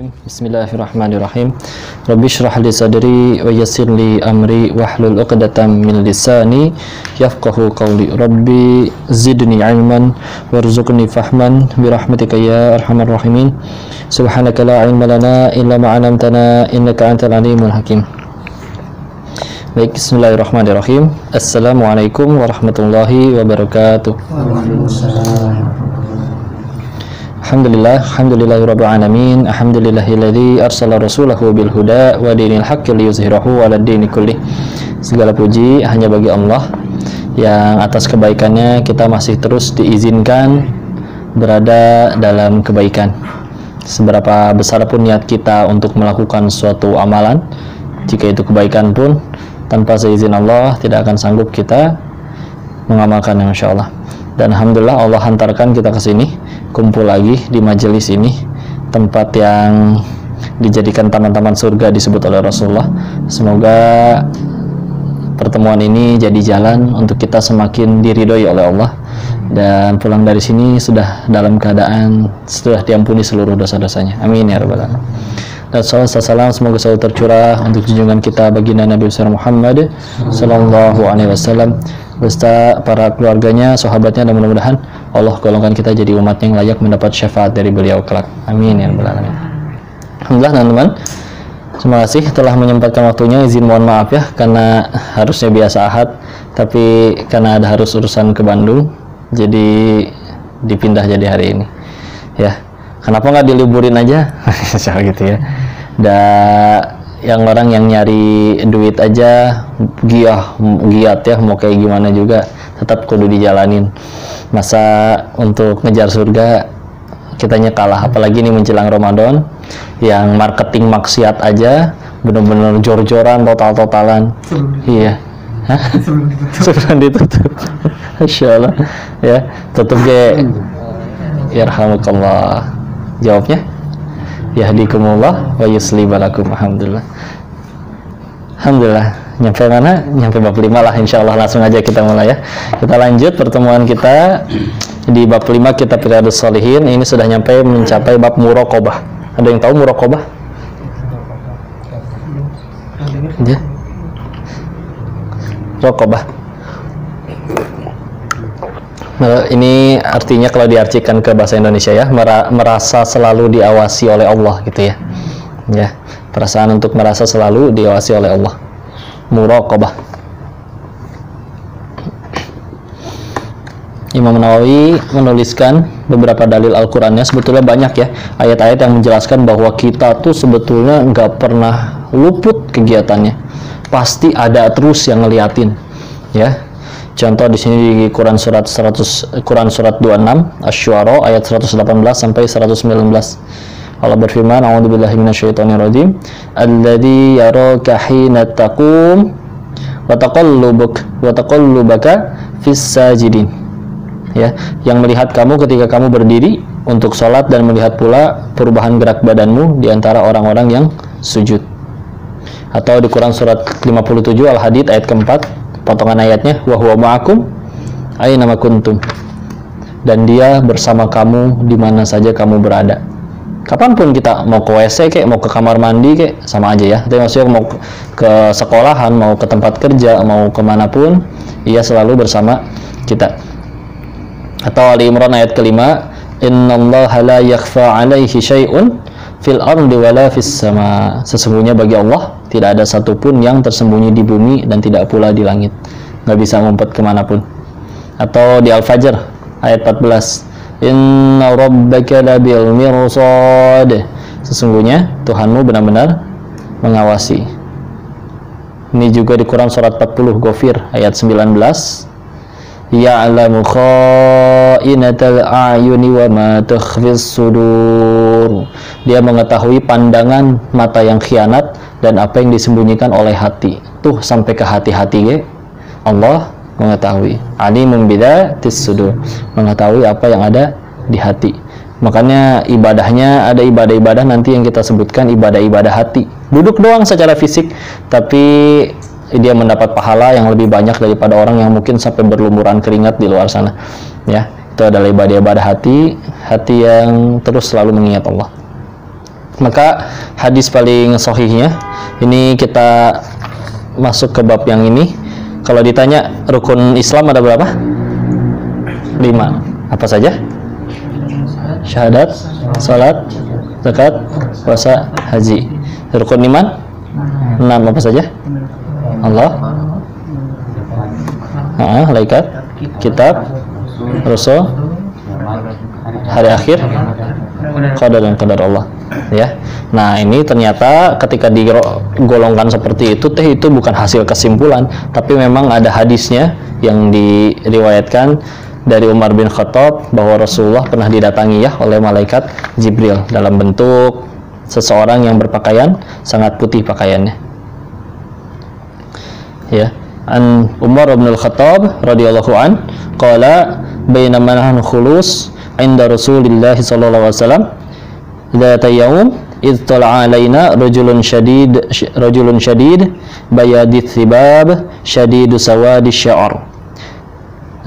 Bismillahirrahmanirrahim. Rabbi shrah li sadri wa yassir li amri wahlul 'uqdatam min lisani yafqahu qawli. Rabbi zidni ilman warzuqni fahman bi rahmatika ya arhamar rahimin. Subhanaka la ilma lana illa ma 'allamtana innaka antal alimul hakim. Baik, bismillahirrahmanirrahim. Assalamualaikum warahmatullahi wabarakatuh. Alhamdulillahirabbil alamin. Alhamdulillahilladzi arsala rasulahu bil huda wa dinil haqqi liyuzhirahu 'alad dini kullih. Segala puji hanya bagi Allah yang atas kebaikannya kita masih terus diizinkan berada dalam kebaikan. Seberapa besar pun niat kita untuk melakukan suatu amalan, jika itu kebaikan pun tanpa seizin Allah tidak akan sanggup kita mengamalkan, insyaallah. Dan alhamdulillah Allah hantarkan kita ke sini, kumpul lagi di majelis ini, tempat yang dijadikan taman-taman surga disebut oleh Rasulullah. Semoga pertemuan ini jadi jalan untuk kita semakin diridhoi oleh Allah, dan pulang dari sini sudah dalam keadaan sudah diampuni seluruh dosa-dosanya. Amin ya rabbal alamin. Dan salam semoga selalu tercurah untuk junjungan kita baginda Nabi besar Muhammad sallallahu alaihi wasallam beserta para keluarganya, sahabatnya, dan mudah-mudahan Allah golongkan kita jadi umat yang layak mendapat syafaat dari beliau kelak. Amin ya rabbal alamin. Alhamdulillah teman-teman, terima kasih telah menyempatkan waktunya. Izin mohon maaf ya, karena harusnya biasa Ahad, tapi karena ada harus urusan ke Bandung, jadi dipindah jadi hari ini. Ya, kenapa nggak diliburin aja? Misal gitu ya. Yang orang yang nyari duit aja giat ya, mau kayak gimana juga tetap kudu dijalanin. Masa untuk ngejar surga kitanya kalah, apalagi ini menjelang Ramadan yang marketing maksiat aja bener-bener jor-joran, total-totalan. Iya. Sebelum ditutup. Insyaallah ya, tutup ge. Yarhamukallah. Jawabnya yahdikumullah wa yusli balakum. Alhamdulillah. Alhamdulillah. Nyampe mana? Nyampe bab 5 lah, insyaallah. Langsung aja kita mulai ya. Kita lanjut pertemuan kita di bab 5 kitab Riyadhus Shalihin. Ini sudah mencapai bab muraqabah. Ada yang tahu muraqabah? Ya. Muraqabah. Ini artinya kalau diartikan ke bahasa Indonesia ya, merasa selalu diawasi oleh Allah gitu ya. Ya, perasaan untuk merasa selalu diawasi oleh Allah. Muraqabah. Imam Nawawi menuliskan beberapa dalil Al-Qur'annya, sebetulnya banyak ya ayat-ayat yang menjelaskan bahwa kita tuh sebetulnya nggak pernah luput kegiatannya. Pasti ada terus yang ngeliatin ya. Contoh di sini di Quran surat 26 Asy-Syu'ara ayat 118 sampai 119. Allah berfirman, a'udzubillahi minasyaitonirrajim, alladzi yaraka hina taqum wa taqallubaka fis sajidin. Ya, yang melihat kamu ketika kamu berdiri untuk sholat dan melihat pula perubahan gerak badanmu di antara orang-orang yang sujud. Atau di Quran surat 57 Al-Hadid ayat keempat, potongan ayatnya, wa huwa ma'akum aina ma kuntum, dan dia bersama kamu di mana saja kamu berada. Kapanpun kita mau ke WC kek, mau ke kamar mandi kek, sama aja ya. Tapi maksudnya mau ke sekolahan, mau ke tempat kerja, mau kemanapun, ia selalu bersama kita. Atau Ali Imran ayat kelima, innallaha la yakhfa alaihi syai'un fil ardi wala fis sama. Sesungguhnya bagi Allah tidak ada satupun yang tersembunyi di bumi dan tidak pula di langit, nggak bisa ngumpet kemanapun. Atau di Al-Fajr ayat 14, inna rabbaka labil mirsad. Sesungguhnya Tuhanmu benar-benar mengawasi. Ini juga di Quran surat 40 Ghafir ayat 19, ya'lamu kha'inatal a'yuni wa ma tukhfis sudur. Dia mengetahui pandangan mata yang khianat dan apa yang disembunyikan oleh hati. Tuh sampai ke hati-hati ya. Allah mengetahui. Alimun bidatis sudur. Mengetahui apa yang ada di hati. Makanya ibadahnya ada ibadah-ibadah nanti yang kita sebutkan ibadah-ibadah hati. Duduk doang secara fisik, tapi dia mendapat pahala yang lebih banyak daripada orang yang mungkin sampai berlumuran keringat di luar sana. Ya, itu adalah ibadah-ibadah hati yang terus selalu mengingat Allah. Maka hadis paling sahihnya ini kita masuk ke bab yang ini. Kalau ditanya rukun Islam ada berapa? 5. Apa saja? Syahadat, salat, zakat, puasa, haji. Rukun iman 6. Apa saja? Allah, malaikat, kitab, rasul, hari akhir, qadar dan qadar Allah. Ya. Nah, ini ternyata ketika digolongkan seperti itu, itu bukan hasil kesimpulan, tapi memang ada hadisnya yang diriwayatkan dari Umar bin Khattab bahwa Rasulullah pernah didatangi ya oleh malaikat Jibril dalam bentuk seseorang yang berpakaian sangat putih pakaiannya. Ya, an Umar bin Khattab radhiyallahu an qala bainama nahnu khulus inda Rasulillah sallallahu alaihi wasallam dzata yaum idh tala'a alaina rajulun shadid bayadith thibab shadidu sawadi sya'r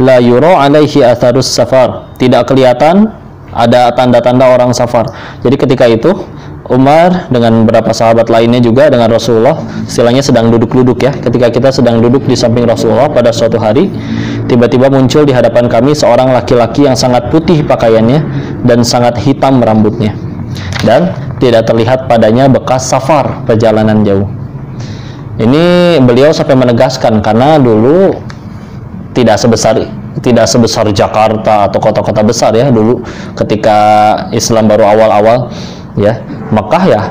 la yura alaihi atharus safar, tidak kelihatan ada tanda-tanda orang safar. Jadi ketika itu Umar dengan beberapa sahabat lainnya juga dengan Rasulullah istilahnya sedang duduk-duduk ya. Ketika kita sedang duduk di samping Rasulullah pada suatu hari, tiba-tiba muncul di hadapan kami seorang laki-laki yang sangat putih pakaiannya dan sangat hitam rambutnya, dan tidak terlihat padanya bekas safar, perjalanan jauh. Ini beliau sampai menegaskan karena dulu tidak sebesar Jakarta atau kota-kota besar ya dulu ketika Islam baru awal-awal ya. Mekah ya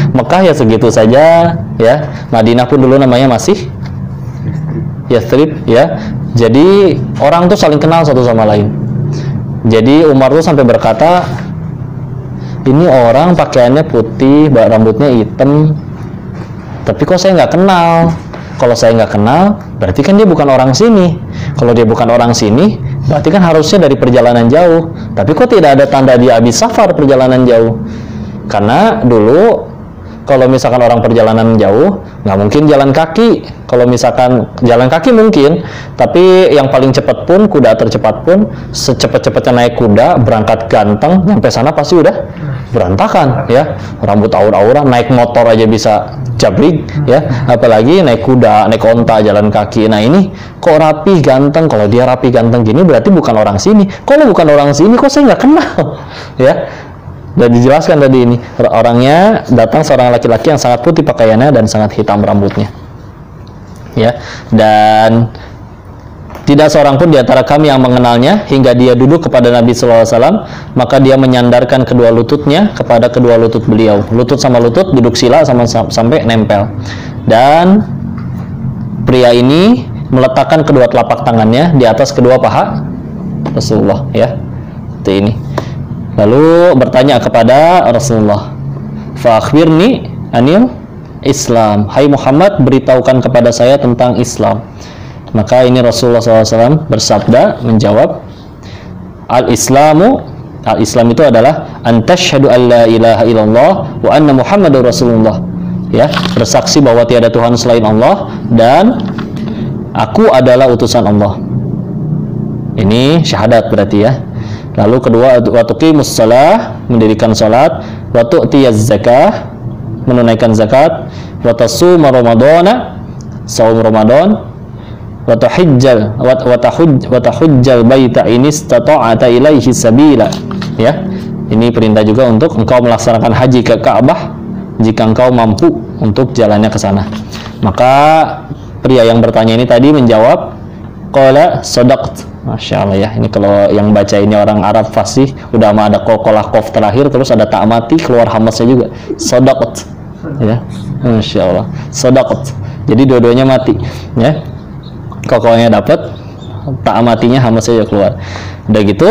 Mekah ya segitu saja ya. Madinah pun dulu namanya masih Yathrib ya. Jadi orang tuh saling kenal satu sama lain. Jadi Umar tuh sampai berkata, ini orang pakaiannya putih, rambutnya hitam, tapi kok saya nggak kenal. Kalau saya nggak kenal, berarti kan dia bukan orang sini. Kalau dia bukan orang sini, berarti kan harusnya dari perjalanan jauh. Tapi kok tidak ada tanda dia habis safar perjalanan jauh? Karena dulu kalau misalkan orang perjalanan jauh, nggak mungkin jalan kaki. Kalau misalkan jalan kaki mungkin, tapi yang paling cepat pun, kuda tercepat pun, secepat-cepatnya naik kuda, berangkat ganteng, sampai sana pasti udah berantakan ya. Rambut aur-auran, naik motor aja bisa jabrik ya, apalagi naik kuda, naik onta, jalan kaki. Nah ini kok rapi ganteng. Kalau dia rapi ganteng gini berarti bukan orang sini. Kalau bukan orang sini kok saya nggak kenal ya. Dan dijelaskan tadi ini orangnya datang seorang laki-laki yang sangat putih pakaiannya dan sangat hitam rambutnya ya, dan tidak seorang pun di antara kami yang mengenalnya hingga dia duduk kepada Nabi SAW, maka dia menyandarkan kedua lututnya kepada kedua lutut beliau. Lutut sama lutut duduk sila sampai nempel. Dan pria ini meletakkan kedua telapak tangannya di atas kedua paha Rasulullah ya. Seperti ini. Lalu bertanya kepada Rasulullah, fa akhbirni anil Islam. Hai Muhammad, beritahukan kepada saya tentang Islam. Maka ini Rasulullah SAW bersabda, menjawab, Al-Islamu, Al-Islam itu adalah antashhadu an la ilaha illallah wa anna Muhammadur Rasulullah. Ya, bersaksi bahwa tiada Tuhan selain Allah dan aku adalah utusan Allah. Ini syahadat berarti ya. Lalu kedua, wa tuqimus shalah, mendirikan salat, wa tu'tiyaz zakah, menunaikan zakat, wa tasuma ramadhana, saum Ramadan, wa tahujjal baita in istata'ata ilaihi sabila. Ya. Ini perintah juga untuk engkau melaksanakan haji ke Ka'bah jika engkau mampu untuk jalannya ke sana. Maka pria yang bertanya ini tadi menjawab, qala sadaqt. Masya Allah ya, ini kalau yang baca ini orang Arab fasih, udah mah ada qalqalah qaf terakhir, terus ada ta mati, keluar hamasnya juga, sadaqat ya, Masya Allah, sadaqat. Jadi dua-duanya mati ya, qalqalahnya dapat, ta matinya hamasnya juga keluar. Udah gitu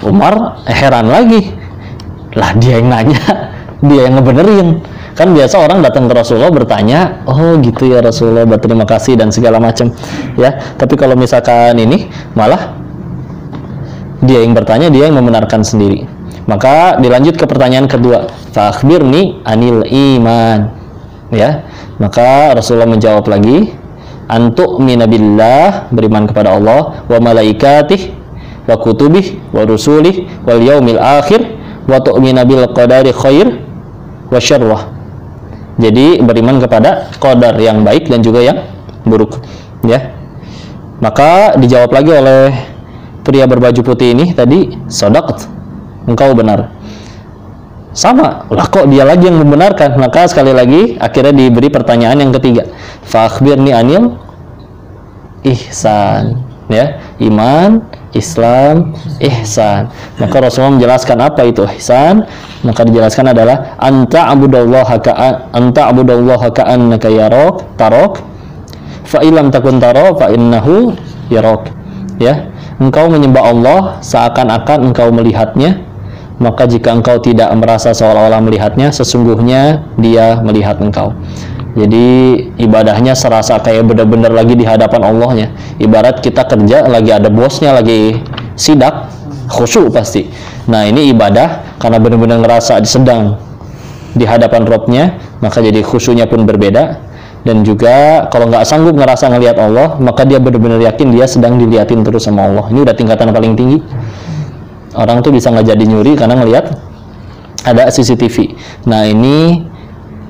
Umar heran lagi, lah dia yang nanya, dia yang ngebenerin. Kan biasa orang datang ke Rasulullah bertanya, oh gitu ya Rasulullah, berterima kasih dan segala macam ya. Tapi kalau misalkan ini malah dia yang bertanya, dia yang membenarkan sendiri. Maka dilanjut ke pertanyaan kedua, fa akhbirni anil iman ya. Maka Rasulullah menjawab lagi, antu'mina billah, beriman kepada Allah, wa malaikatih, wa kutubih wa rusulih wal yaumil akhir wa tu'mina bil qadari khair wa syarrah. Jadi beriman kepada qadar yang baik dan juga yang buruk, ya. Maka dijawab lagi oleh pria berbaju putih ini tadi, sadaqat, engkau benar. Sama, lah kok dia lagi yang membenarkan. Maka sekali lagi akhirnya diberi pertanyaan yang ketiga, fa akhbirni anil ihsan, ya, iman, Islam, ihsan. Maka Rasulullah menjelaskan apa itu ihsan. Maka dijelaskan adalah anta abudallaha ka'annaka tarak fa illam takun tara fa innahu yarak, ya. Engkau menyembah Allah seakan-akan engkau melihatnya, maka jika engkau tidak merasa seolah-olah melihatnya, sesungguhnya dia melihat engkau. Jadi ibadahnya serasa kayak benar-benar lagi di hadapan Allahnya. Ibarat kita kerja lagi ada bosnya, lagi sidak, khusyuk pasti. Nah ini ibadah karena benar-benar ngerasa sedang di hadapan Robnya, maka jadi khusyuknya pun berbeda. Dan juga kalau nggak sanggup ngerasa ngelihat Allah, maka dia benar-benar yakin dia sedang dilihatin terus sama Allah. Ini udah tingkatan paling tinggi. Orang tuh bisa nggak jadi nyuri karena ngelihat ada CCTV. Nah ini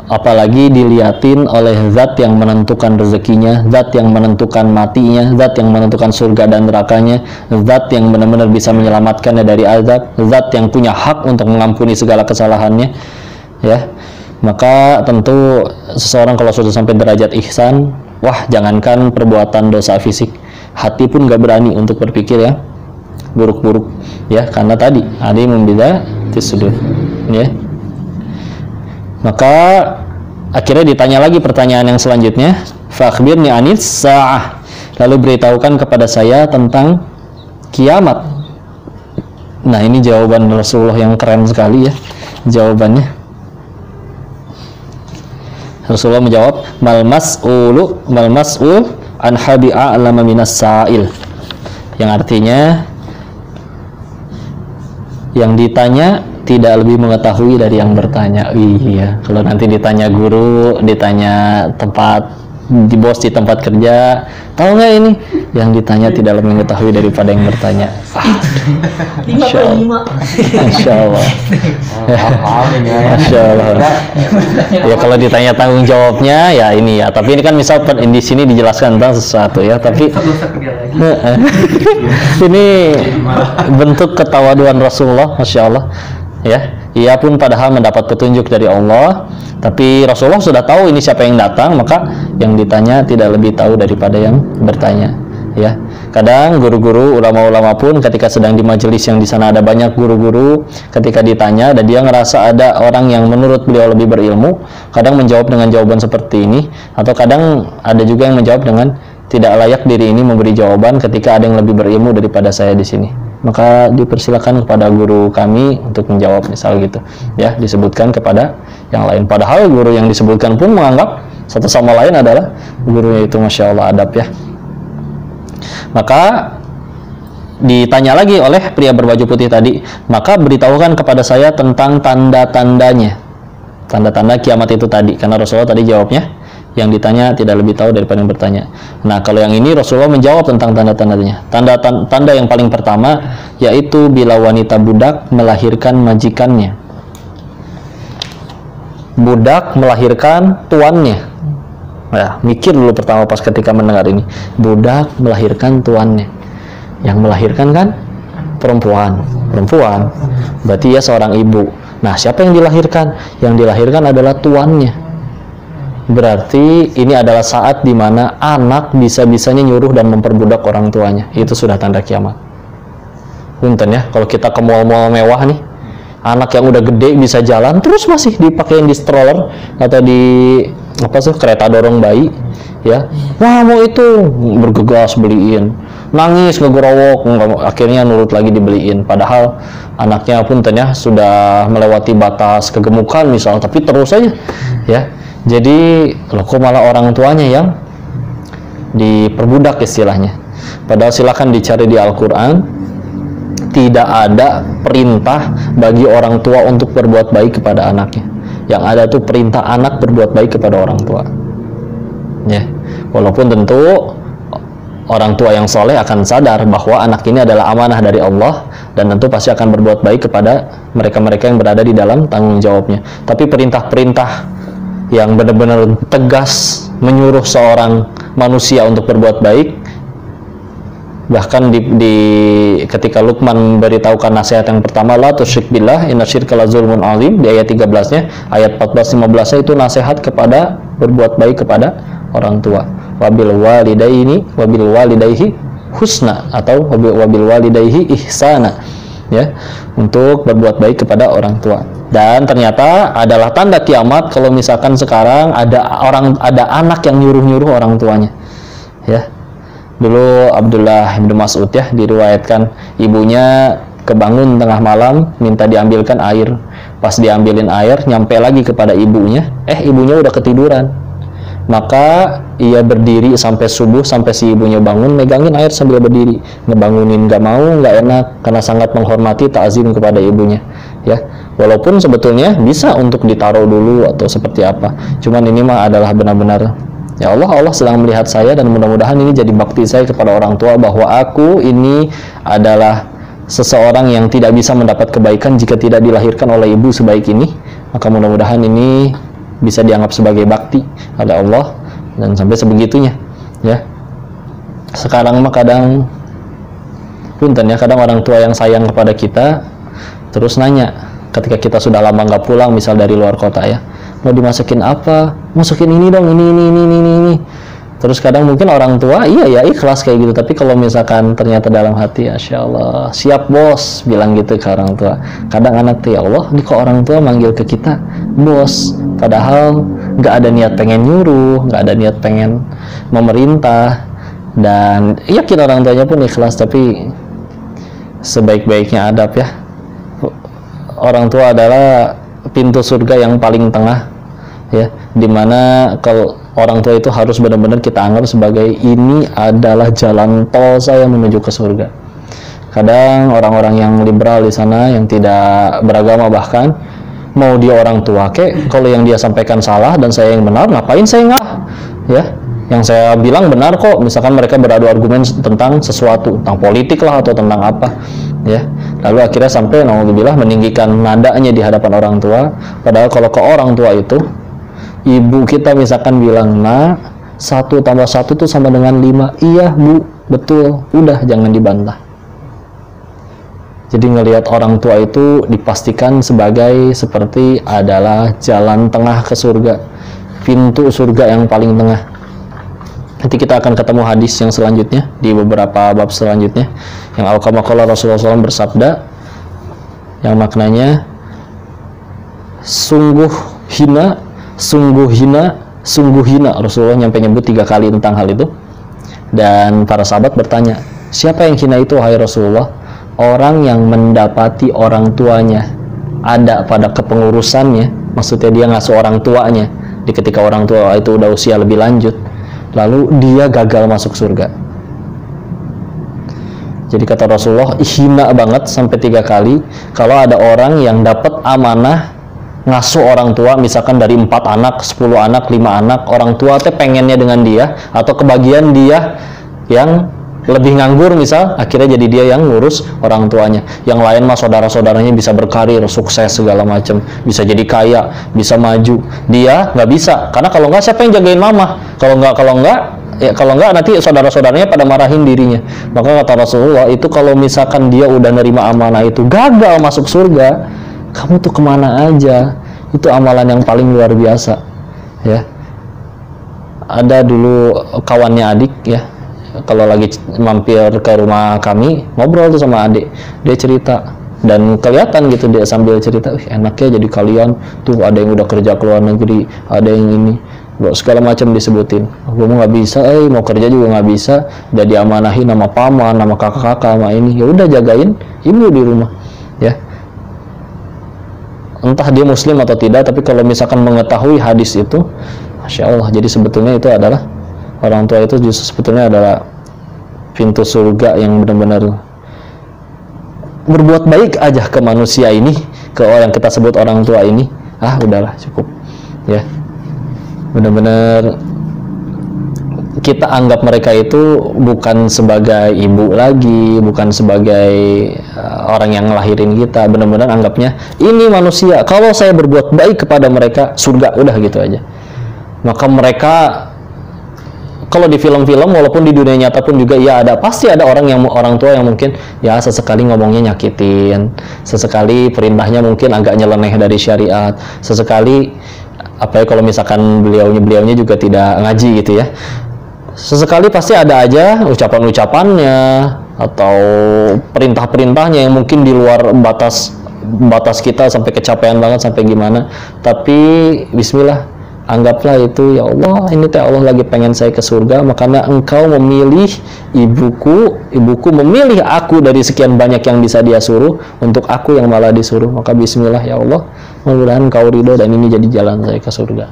apalagi dilihatin oleh zat yang menentukan rezekinya, zat yang menentukan matinya, zat yang menentukan surga dan nerakanya, zat yang benar-benar bisa menyelamatkannya dari azab, zat yang punya hak untuk mengampuni segala kesalahannya, ya. Maka tentu seseorang kalau sudah sampai derajat ihsan, wah jangankan perbuatan dosa fisik, hati pun gak berani untuk berpikir ya buruk-buruk, ya, karena tadi ada yang membeda tisudut, ya. Maka akhirnya ditanya lagi pertanyaan yang selanjutnya, fa akhbirni anis sa'ah, lalu beritahukan kepada saya tentang kiamat. Nah ini jawaban Rasulullah yang keren sekali, ya, jawabannya. Rasulullah menjawab, mal mas'ul an habi a'lama minas sa'il, yang artinya yang ditanya tidak lebih mengetahui dari yang bertanya. Iya, kalau nanti ditanya guru, ditanya tempat di bos di tempat kerja, tahu nggak ini? Yang ditanya tidak lebih mengetahui daripada yang bertanya. 5/5. Masya Allah. Masya Allah. Ya kalau ditanya tanggung jawabnya ya ini ya. Tapi ini kan misal di sini dijelaskan tentang sesuatu ya. Tapi ini bentuk ketawaduan Rasulullah, Masya Allah. Ya, ia pun padahal mendapat petunjuk dari Allah, tapi Rasulullah sudah tahu ini siapa yang datang, maka yang ditanya tidak lebih tahu daripada yang bertanya. Ya, kadang guru-guru, ulama-ulama pun ketika sedang di majelis yang di sana ada banyak guru-guru, ketika ditanya dan dia ngerasa ada orang yang menurut beliau lebih berilmu, kadang menjawab dengan jawaban seperti ini, atau kadang ada juga yang menjawab dengan tidak layak diri ini memberi jawaban ketika ada yang lebih berilmu daripada saya di sini. Maka dipersilakan kepada guru kami untuk menjawab, misal gitu, ya, disebutkan kepada yang lain. Padahal guru yang disebutkan pun menganggap satu sama lain adalah gurunya itu, Masya Allah, adab, ya. Maka ditanya lagi oleh pria berbaju putih tadi, maka beritahukan kepada saya tentang tanda-tandanya, tanda-tanda kiamat itu tadi, karena Rasulullah tadi jawabnya yang ditanya tidak lebih tahu daripada yang bertanya. Nah kalau yang ini Rasulullah menjawab tentang tanda-tandanya. Tanda yang paling pertama yaitu bila wanita budak melahirkan majikannya. Budak melahirkan tuannya. Ya, mikir dulu pertama pas ketika mendengar ini. Budak melahirkan tuannya. Yang melahirkan kan perempuan. Berarti ya seorang ibu. Nah siapa yang dilahirkan? Yang dilahirkan adalah tuannya. Berarti ini adalah saat dimana anak bisa-bisanya nyuruh dan memperbudak orang tuanya. Itu sudah tanda kiamat. Punten ya, kalau kita ke mall-mall mewah nih, anak yang udah gede bisa jalan terus masih dipakein di stroller atau di kereta dorong bayi, ya. Wah mau itu, bergegas beliin, nangis ngegerowok, akhirnya nurut lagi dibeliin. Padahal anaknya punten ya sudah melewati batas kegemukan misal, tapi terus aja, ya. Jadi loh kok malah orang tuanya yang diperbudak istilahnya. Padahal silakan dicari di Al-Quran, tidak ada perintah bagi orang tua untuk berbuat baik kepada anaknya. Yang ada tuh perintah anak berbuat baik kepada orang tua, ya. Walaupun tentu orang tua yang soleh akan sadar bahwa anak ini adalah amanah dari Allah dan tentu pasti akan berbuat baik kepada mereka-mereka yang berada di dalam tanggung jawabnya. Tapi perintah-perintah yang benar-benar tegas menyuruh seorang manusia untuk berbuat baik, bahkan ketika Luqman memberitahukan nasihat yang pertama, la tusyrik billah innasyirka la zulmun azim, di ayat 13-nya, ayat 14-15-nya itu nasihat kepada berbuat baik kepada orang tua. Wabil walidayhi husna atau wabil walidayhi ihsana, ya, untuk berbuat baik kepada orang tua. Dan ternyata adalah tanda kiamat kalau misalkan sekarang ada anak yang nyuruh-nyuruh orang tuanya, ya. Dulu Abdullah bin Mas'ud ya diriwayatkan ibunya kebangun tengah malam minta diambilkan air. Pas diambilin air nyampe lagi kepada ibunya, ibunya udah ketiduran. Maka ia berdiri sampai subuh, sampai si ibunya bangun megangin air sambil berdiri. Ngebangunin gak mau, gak enak karena sangat menghormati ta'zim kepada ibunya, ya. Walaupun sebetulnya bisa untuk ditaruh dulu atau seperti apa. Cuman ini mah adalah benar-benar, ya Allah sedang melihat saya dan mudah-mudahan ini jadi bakti saya kepada orang tua bahwa aku ini adalah seseorang yang tidak bisa mendapat kebaikan jika tidak dilahirkan oleh ibu sebaik ini. Maka mudah-mudahan ini bisa dianggap sebagai bakti oleh Allah dan sampai sebegitunya, ya. Sekarang mah kadang punten ya, kadang orang tua yang sayang kepada kita terus nanya ketika kita sudah lama nggak pulang, misal dari luar kota ya, mau dimasakin apa, masukin ini dong, ini. Terus kadang mungkin orang tua iya ya ikhlas kayak gitu, tapi kalau misalkan ternyata dalam hati, Masya Allah, siap bos, bilang gitu ke orang tua. Kadang anak tuh, ya Allah, ini kok orang tua manggil ke kita bos, padahal nggak ada niat pengen nyuruh, nggak ada niat pengen memerintah, dan yakin orang tuanya pun ikhlas, tapi sebaik-baiknya adab ya. Orang tua adalah pintu surga yang paling tengah, ya, dimana kalau orang tua itu harus benar-benar kita anggap sebagai ini adalah jalan tol saya menuju ke surga. Kadang orang-orang yang liberal di sana yang tidak beragama bahkan mau dia orang tua kalau yang dia sampaikan salah dan saya yang benar, ngapain saya nggak, ya, yang saya bilang benar kok. Misalkan mereka beradu argumen tentang sesuatu, tentang politik lah atau tentang apa, ya, lalu akhirnya sampai naudzubillah meninggikan nadanya di hadapan orang tua. Padahal kalau ke orang tua itu ibu kita misalkan bilang, nah 1 + 1 itu sama dengan 5, iya bu, betul, udah jangan dibantah. Jadi ngelihat orang tua itu dipastikan sebagai seperti adalah jalan tengah ke surga, pintu surga yang paling tengah. Nanti kita akan ketemu hadis yang selanjutnya di beberapa bab selanjutnya yang al-qamaqala Rasulullah SAW bersabda yang maknanya sungguh hina. Rasulullah nyampe nyebut 3 kali tentang hal itu. Dan para sahabat bertanya, siapa yang hina itu wahai Rasulullah? Orang yang mendapati orang tuanya ada pada kepengurusannya, maksudnya dia ngasuh orang tuanya ketika orang tua itu udah usia lebih lanjut, lalu dia gagal masuk surga. Jadi kata Rasulullah, hina banget sampai 3 kali kalau ada orang yang dapat amanah ngasuh orang tua, misalkan dari 4 anak, 10 anak, 5 anak, orang tua teh pengennya dengan dia, atau kebagian dia yang lebih nganggur misal, akhirnya jadi dia yang ngurus orang tuanya. Yang lain mah saudara-saudaranya bisa berkarir, sukses segala macam, bisa jadi kaya, bisa maju. Dia nggak bisa, karena kalau nggak siapa yang jagain mama? Kalau nggak nanti saudara-saudaranya pada marahin dirinya. Maka kata Rasulullah itu kalau misalkan dia udah nerima amanah itu gagal masuk surga, kamu tuh kemana aja? Itu amalan yang paling luar biasa, ya. Ada dulu kawannya adik, ya, kalau lagi mampir ke rumah kami ngobrol tuh sama adik, dia cerita dan kelihatan gitu dia sambil cerita, enaknya jadi kalian tuh ada yang udah kerja ke luar negeri, ada yang ini, segala macam disebutin. Gue mau nggak bisa, mau kerja juga nggak bisa, udah diamanahi nama paman, nama kakak-kakak, sama ini, ya udah jagain ibu di rumah, ya. Entah dia muslim atau tidak, tapi kalau misalkan mengetahui hadis itu, Masya Allah, jadi sebetulnya itu adalah orang tua itu justru sebetulnya adalah pintu surga yang benar-benar berbuat baik aja ke manusia ini, ke orang yang kita sebut orang tua ini, udahlah cukup, ya. Benar-benar kita anggap mereka itu bukan sebagai ibu lagi, bukan sebagai orang yang ngelahirin kita. Benar-benar anggapnya ini manusia. Kalau saya berbuat baik kepada mereka, surga, udah gitu aja. Maka mereka, kalau di film-film, walaupun di dunia nyata pun juga ya ada, pasti ada orang tua yang mungkin ya sesekali ngomongnya nyakitin, sesekali perintahnya mungkin agak nyeleneh dari syariat, sesekali apa ya, kalau misalkan beliaunya juga tidak ngaji gitu ya, sesekali pasti ada aja ucapan-ucapannya atau perintah-perintahnya yang mungkin di luar batas kita sampai kecapean banget, sampai gimana. Tapi bismillah, anggaplah itu, ya Allah, ini teh Allah lagi pengen saya ke surga, makanya engkau memilih ibuku memilih aku dari sekian banyak yang bisa dia suruh, untuk aku yang malah disuruh. Maka bismillah ya Allah, mudah-mudahan engkau ridho dan ini jadi jalan saya ke surga.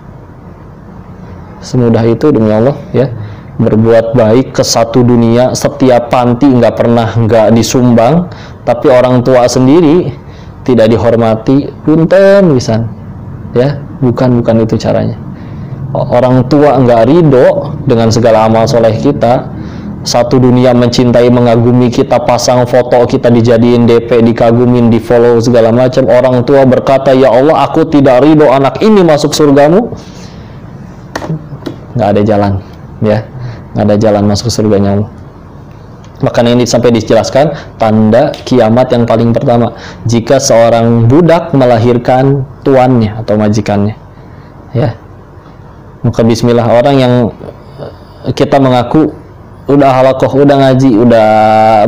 Semudah itu demi Allah ya, berbuat baik ke satu dunia. Setiap panti nggak disumbang, tapi orang tua sendiri tidak dihormati, punten wisan ya, bukan itu caranya. Orang tua nggak ridho dengan segala amal soleh kita, satu dunia mencintai, mengagumi kita, pasang foto kita dijadiin DP, dikagumin, di follow segala macam. Orang tua berkata, ya Allah, aku tidak ridho anak ini masuk surgamu, nggak ada jalan ya, nggak ada jalan masuk surganya Allah. Makanya ini sampai dijelaskan tanda kiamat yang paling pertama, jika seorang budak melahirkan tuannya atau majikannya ya. Maka bismillah, orang yang kita mengaku udah halakoh, udah ngaji, udah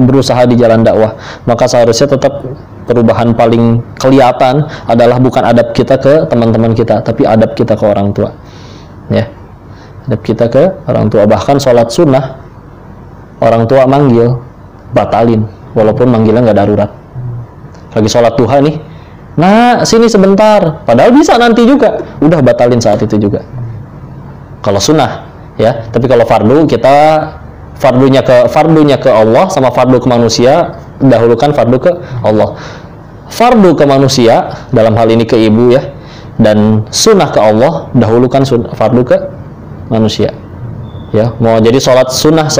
berusaha di jalan dakwah, maka seharusnya tetap perubahan paling kelihatan adalah bukan adab kita ke teman-teman kita, tapi adab kita ke orang tua ya. Adab kita ke orang tua. Bahkan sholat sunnah, orang tua manggil, batalin walaupun manggilnya nggak darurat. Lagi sholat duha nih, nah sini sebentar, padahal bisa nanti juga, udah batalin saat itu juga kalau sunnah ya. Tapi kalau fardu, kita fardunya ke Allah sama fardu ke manusia, dahulukan fardu ke Allah. Fardu ke manusia dalam hal ini ke ibu ya, dan sunnah ke Allah, dahulukan fardu ke manusia ya. Mau jadi sholat sunnah,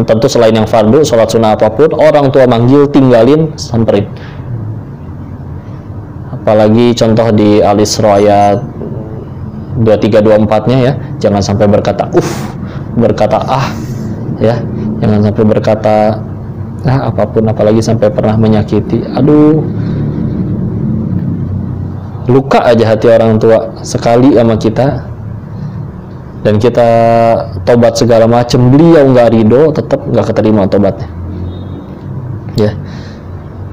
tentu selain yang fardu, sholat sunnah apapun, orang tua manggil, tinggalin, samperin. Apalagi contoh di Al-Isra ayat 23-24-nya ya, jangan sampai berkata berkata ya, jangan sampai berkata apapun, apalagi sampai pernah menyakiti. Aduh, luka aja hati orang tua sekali sama kita, dan kita tobat segala macam, beliau nggak ridho, tetap nggak keterima tobatnya ya.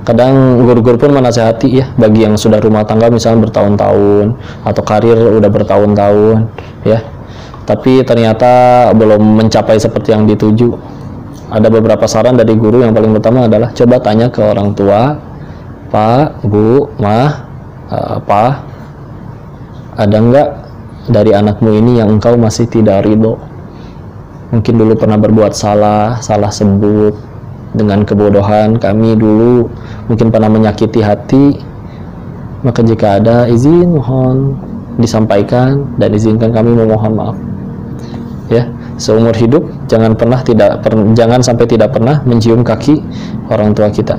Kadang guru-guru pun menasehati ya, bagi yang sudah rumah tangga misalnya bertahun-tahun, atau karir udah bertahun-tahun ya, tapi ternyata belum mencapai seperti yang dituju. Ada beberapa saran dari guru. Yang paling pertama adalah coba tanya ke orang tua, Pak, Bu, Mah, Pa, ada nggak dari anakmu ini yang engkau masih tidak ridho? Mungkin dulu pernah berbuat salah sebut dengan kebodohan, kami dulu mungkin pernah menyakiti hati, maka jika ada izin mohon disampaikan dan izinkan kami memohon maaf ya. Seumur hidup jangan sampai tidak pernah mencium kaki orang tua kita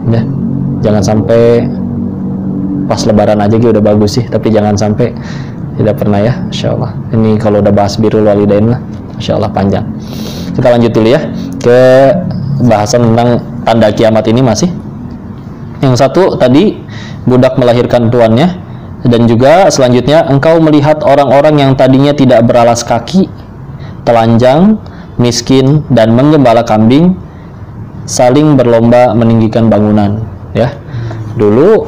ya. Jangan sampai pas lebaran aja gitu udah bagus sih, tapi jangan sampai tidak pernah ya, insyaallah. Ini kalau udah bahas birrul walidain lah, insyaallah panjang. Kita lanjut dulu ya ke bahasan tentang tanda kiamat ini masih. Yang satu tadi, budak melahirkan tuannya, dan juga selanjutnya engkau melihat orang-orang yang tadinya tidak beralas kaki, telanjang, miskin, dan menggembala kambing saling berlomba meninggikan bangunan ya. Dulu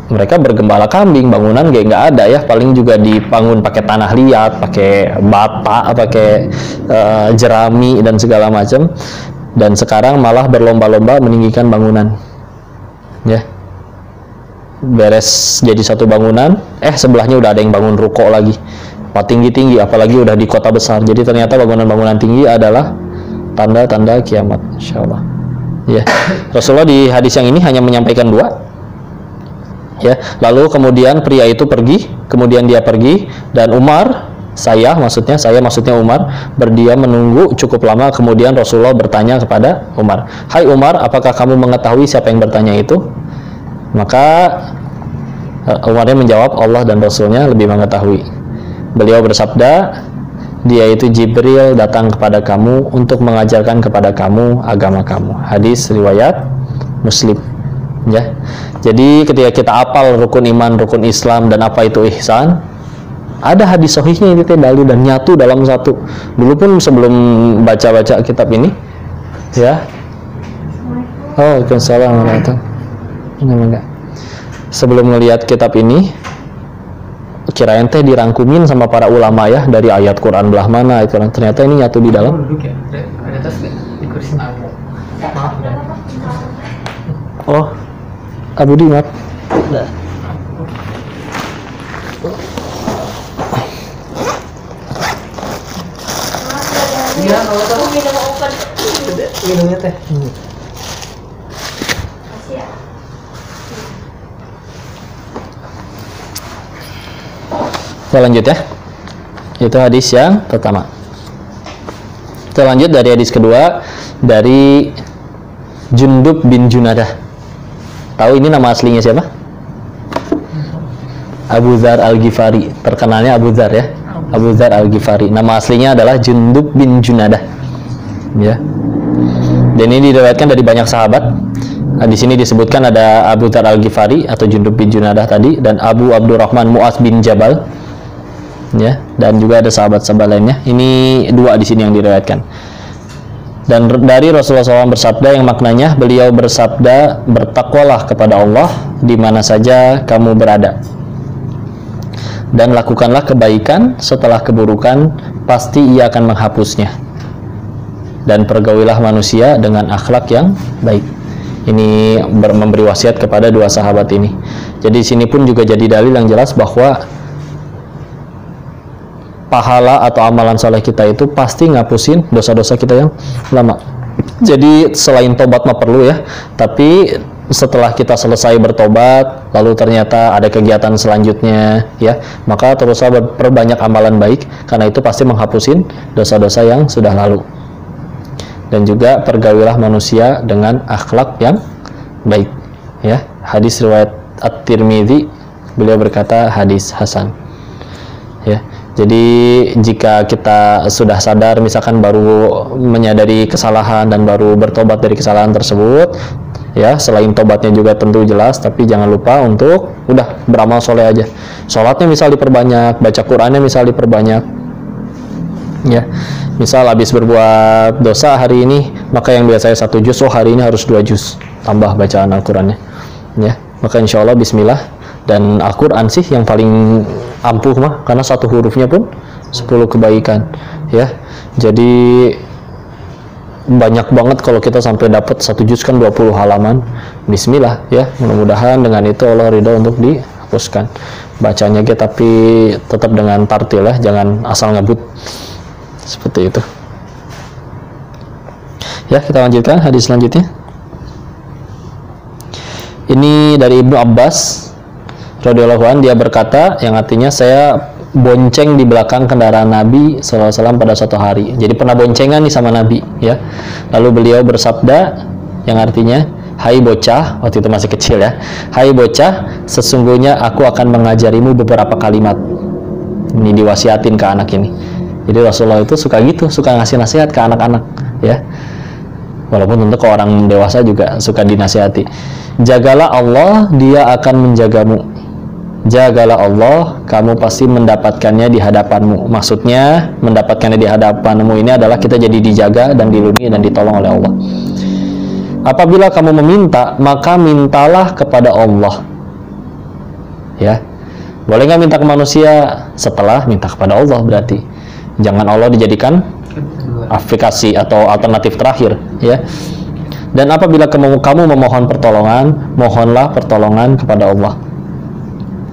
mereka bergembala kambing, bangunan nggak ada ya, paling juga dibangun pakai tanah liat, pakai bata, pakai jerami dan segala macam. Dan sekarang malah berlomba-lomba meninggikan bangunan ya. Beres jadi satu bangunan, sebelahnya udah ada yang bangun ruko lagi, tinggi-tinggi, apalagi udah di kota besar. Jadi ternyata bangunan-bangunan tinggi adalah tanda-tanda kiamat, insyaallah ya. Rasulullah di hadis yang ini hanya menyampaikan 2 ya. Lalu kemudian pria itu pergi, kemudian dia pergi, dan Umar saya maksudnya Umar, berdiam menunggu cukup lama. Kemudian Rasulullah bertanya kepada Umar, "Hai Umar, apakah kamu mengetahui siapa yang bertanya itu?" Maka Umarnya menjawab, "Allah dan Rasulnya lebih mengetahui." Beliau bersabda, "Dia itu Jibril datang kepada kamu untuk mengajarkan kepada kamu agama kamu." Hadis riwayat Muslim. Ya. Jadi ketika kita apal rukun iman, rukun Islam, dan apa itu ihsan, ada hadis sahihnya ini dalil dan nyatu dalam satu. Dulu pun sebelum baca-baca kitab ini, ya. Oh, Waalaikumsalam warahmatullahi. Sebelum melihat kitab ini, kirain teh dirangkumin sama para ulama ya, dari ayat Quran belah mana itu, ternyata ini nyatu di dalam. Oh, Abu Dimat. Iya, kalau tahu minum obat. Minumnya teh. Kita lanjut ya. Itu hadis yang pertama. Kita lanjut dari hadis kedua, dari Jundub bin Junadah. Tahu ini nama aslinya siapa? Abu Dzar Al-Ghifari. Terkenalnya Abu Dzar ya. Abu Dzar Al-Ghifari. Nama aslinya adalah Jundub bin Junadah. Ya. Dan ini diriwayatkan dari banyak sahabat. Nah, di sini disebutkan ada Abu Dzar Al-Ghifari atau Jundub bin Junadah tadi, dan Abu Abdurrahman Mu'adz bin Jabal. Ya, dan juga ada sahabat-sahabat lainnya. Ini dua di sini yang diriwayatkan. Dan dari Rasulullah SAW bersabda yang maknanya, beliau bersabda, "Bertakwalah kepada Allah di mana saja kamu berada, dan lakukanlah kebaikan setelah keburukan, pasti Ia akan menghapusnya. Dan pergaulilah manusia dengan akhlak yang baik." Ini memberi wasiat kepada dua sahabat ini. Jadi di sini pun juga jadi dalil yang jelas bahwa pahala atau amalan soleh kita itu pasti ngapusin dosa-dosa kita yang lama. Jadi selain tobat mah perlu ya, tapi setelah kita selesai bertobat, lalu ternyata ada kegiatan selanjutnya ya, maka teruslah perbanyak amalan baik, karena itu pasti menghapusin dosa-dosa yang sudah lalu. Dan juga pergaulilah manusia dengan akhlak yang baik ya. Hadis riwayat At-Tirmidzi, beliau berkata hadis hasan ya. Jadi jika kita sudah sadar, misalkan baru menyadari kesalahan dan baru bertobat dari kesalahan tersebut, ya selain tobatnya juga tentu jelas, tapi jangan lupa untuk udah beramal soleh aja. Sholatnya misal diperbanyak, baca Qurannya misal diperbanyak, ya. Misal habis berbuat dosa hari ini, maka yang biasanya 1 juz, hari ini harus 2 juz, tambah bacaan Al-Qurannya, ya. Maka insya Allah Bismillah. Dan Al-Quran sih yang paling ampuh mah, karena satu hurufnya pun 10 kebaikan ya. Jadi banyak banget kalau kita sampai dapat 1 juz kan 20 halaman. Bismillah ya, mudah-mudahan dengan itu Allah ridho untuk dihapuskan bacanya gitu, tapi tetap dengan tartil ya, jangan asal ngebut seperti itu ya. Kita lanjutkan hadis selanjutnya. Ini dari Ibnu Abbas radhiyallahu anhu, dia berkata, yang artinya saya bonceng di belakang kendaraan Nabi SAW pada suatu hari. Jadi pernah boncengan nih sama Nabi ya. Lalu beliau bersabda, yang artinya, "Hai bocah," waktu itu masih kecil ya, "Hai bocah, sesungguhnya aku akan mengajarimu beberapa kalimat." Ini diwasiatin ke anak ini. Jadi Rasulullah itu suka gitu, suka ngasih nasihat ke anak-anak ya. Walaupun tentu ke orang dewasa juga suka dinasihati. "Jagalah Allah, Dia akan menjagamu. Jagalah Allah, kamu pasti mendapatkannya di hadapanmu." Maksudnya mendapatkannya di hadapanmu ini adalah kita jadi dijaga dan dilindungi dan ditolong oleh Allah. "Apabila kamu meminta, maka mintalah kepada Allah." Ya, boleh nggak minta ke manusia? Setelah minta kepada Allah berarti. Jangan Allah dijadikan aplikasi atau alternatif terakhir ya. "Dan apabila kamu memohon pertolongan, mohonlah pertolongan kepada Allah.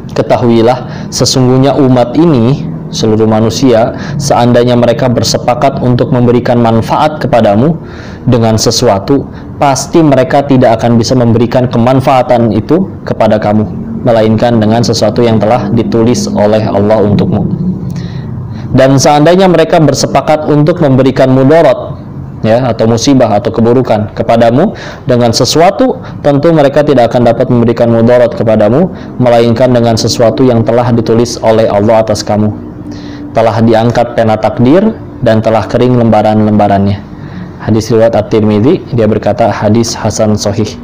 Ketahuilah, sesungguhnya umat ini, seluruh manusia, seandainya mereka bersepakat untuk memberikan manfaat kepadamu dengan sesuatu, pasti mereka tidak akan bisa memberikan kemanfaatan itu kepada kamu, melainkan dengan sesuatu yang telah ditulis oleh Allah untukmu. Dan seandainya mereka bersepakat untuk memberikan mudarat, ya, atau musibah atau keburukan kepadamu dengan sesuatu, tentu mereka tidak akan dapat memberikan mudarat kepadamu melainkan dengan sesuatu yang telah ditulis oleh Allah atas kamu. Telah diangkat pena takdir dan telah kering lembaran-lembarannya. Hadis riwayat At-Tirmidzi, dia berkata hadis hasan sahih.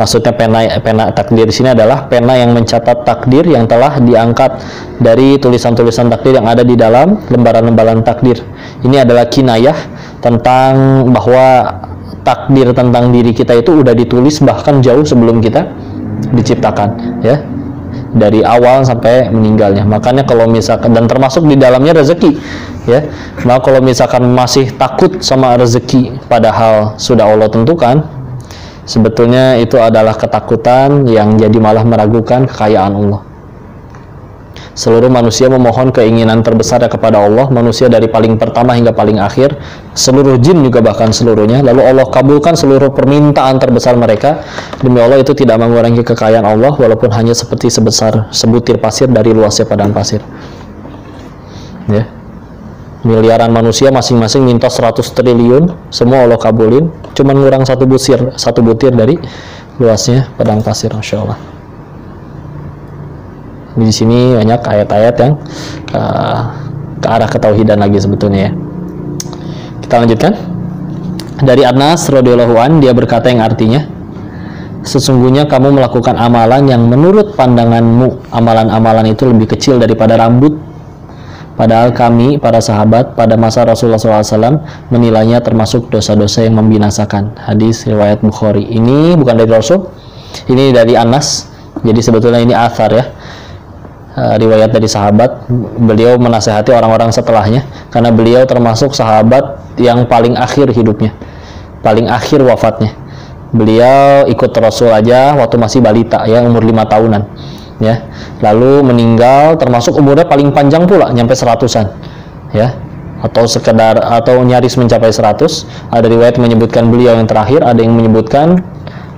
Maksudnya pena takdir di sini adalah pena yang mencatat takdir yang telah diangkat dari tulisan-tulisan takdir yang ada di dalam lembaran-lembaran takdir. Ini adalah kinayah tentang bahwa takdir tentang diri kita itu udah ditulis bahkan jauh sebelum kita diciptakan, ya, dari awal sampai meninggalnya. Makanya kalau misalkan, dan termasuk di dalamnya rezeki, ya, maka kalau misalkan masih takut sama rezeki padahal sudah Allah tentukan, sebetulnya itu adalah ketakutan yang jadi malah meragukan kekayaan Allah. Seluruh manusia memohon keinginan terbesarnya kepada Allah, manusia dari paling pertama hingga paling akhir, seluruh jin juga bahkan seluruhnya, lalu Allah kabulkan seluruh permintaan terbesar mereka. Demi Allah itu tidak mengurangi kekayaan Allah walaupun hanya seperti sebesar sebutir pasir dari luasnya padang pasir, ya. Miliaran manusia masing-masing minta 100 triliun, semua Allah kabulin, cuman ngurang satu butir dari luasnya padang pasir. Masya Allah. Di sini banyak ayat-ayat yang ke arah ketauhidan lagi sebetulnya, ya. Kita lanjutkan. Dari Anas radhiyallahu an, dia berkata yang artinya, sesungguhnya kamu melakukan amalan yang menurut pandanganmu amalan-amalan itu lebih kecil daripada rambut, padahal kami para sahabat pada masa Rasulullah SAW menilainya termasuk dosa-dosa yang membinasakan. Hadis riwayat Bukhari. Ini bukan dari Rasul, ini dari Anas. Jadi sebetulnya ini athar, ya, riwayat dari sahabat. Beliau menasihati orang-orang setelahnya karena beliau termasuk sahabat yang paling akhir hidupnya, paling akhir wafatnya. Beliau ikut Rasul aja waktu masih balita, ya, umur 5 tahunan, ya. Lalu meninggal termasuk umurnya paling panjang pula, nyampe 100-an, ya, atau sekedar atau nyaris mencapai 100. Ada riwayat menyebutkan beliau yang terakhir, ada yang menyebutkan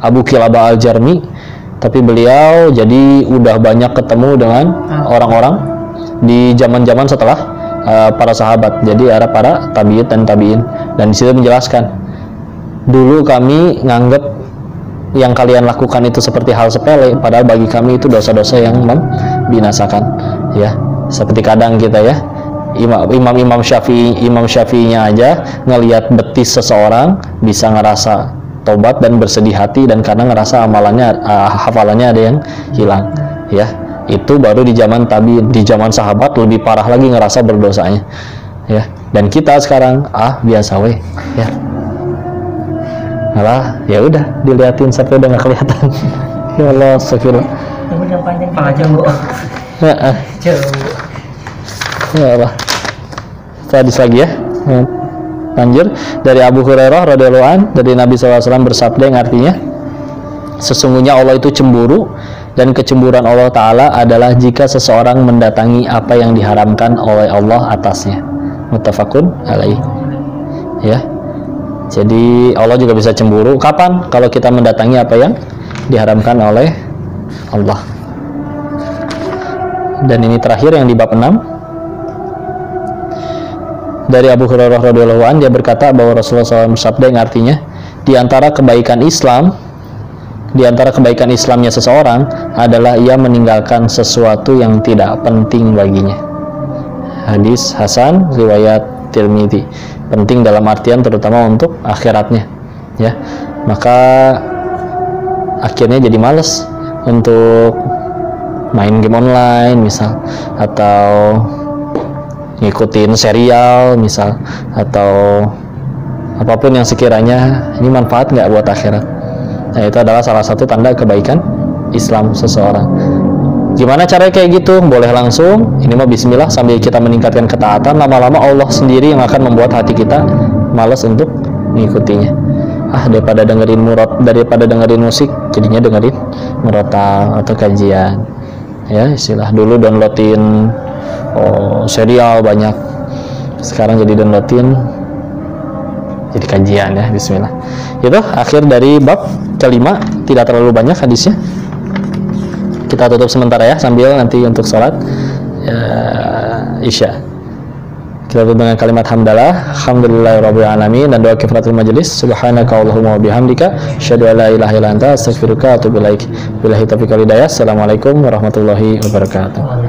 Abu Kilabah Al-Jarmi. Tapi beliau jadi udah banyak ketemu dengan orang-orang di zaman-zaman setelah para sahabat, jadi era para tabi'in dan tabi'in. Dan disitu menjelaskan, dulu kami nganggap yang kalian lakukan itu seperti hal sepele, padahal bagi kami itu dosa-dosa yang membinasakan, ya. Seperti kadang kita, ya, Imam Syafi'inya aja ngelihat betis seseorang bisa ngerasa tobat dan bersedih hati, dan karena ngerasa amalannya, hafalannya ada yang hilang, ya. Itu baru di zaman tabi'in. Di zaman sahabat lebih parah lagi ngerasa berdosanya, ya. Dan kita sekarang biasa weh, ya. Malah ya udah diliatin sampai udah nggak kelihatan. Ya Allah, astagfirullah. Yang panjang kepala jauh. Ya Allah. Hadis lagi, ya. Lanjut dari Abu Hurairah radhiyallahu an, dari Nabi SAW bersabda yang artinya, sesungguhnya Allah itu cemburu, dan kecemburuan Allah Ta'ala adalah jika seseorang mendatangi apa yang diharamkan oleh Allah atasnya. Muttafaqun alaih, ya. Jadi Allah juga bisa cemburu kapan? Kalau kita mendatangi apa yang diharamkan oleh Allah. Dan ini terakhir yang di bab 6. Dari Abu Hurairah radhiyallahu an, dia berkata bahwa Rasulullah SAW bersabda yang artinya, di antara kebaikan Islamnya seseorang adalah ia meninggalkan sesuatu yang tidak penting baginya. Hadis hasan riwayat Tirmidzi. Penting dalam artian terutama untuk akhiratnya, ya. Maka akhirnya jadi malas untuk main game online misal, atau ngikutin serial misal, atau apapun yang sekiranya ini manfaat nggak buat akhirat. Nah, itu adalah salah satu tanda kebaikan Islam seseorang. Gimana caranya kayak gitu? Boleh langsung, ini mah bismillah, sambil kita meningkatkan ketaatan, lama-lama Allah sendiri yang akan membuat hati kita malas untuk mengikutinya. Daripada dengerin musik, jadinya dengerin murotal atau kajian, ya. Istilah dulu downloadin serial banyak, sekarang jadi downloadin jadi kajian, ya. Bismillah. Itu akhir dari bab kelima, tidak terlalu banyak hadisnya. Kita tutup sementara, ya, sambil nanti untuk sholat Isya. Kita tutup dengan kalimat hamdalah, alhamdulillahirabbil alamin, dan doa kifaratul majelis. Subhanakallahumma wa bihamdika, asyhadu an la ilaha illa anta, astaghfiruka wa atubu ilaik. Billahi taufiq wal hidayah. Assalamualaikum warahmatullahi wabarakatuh.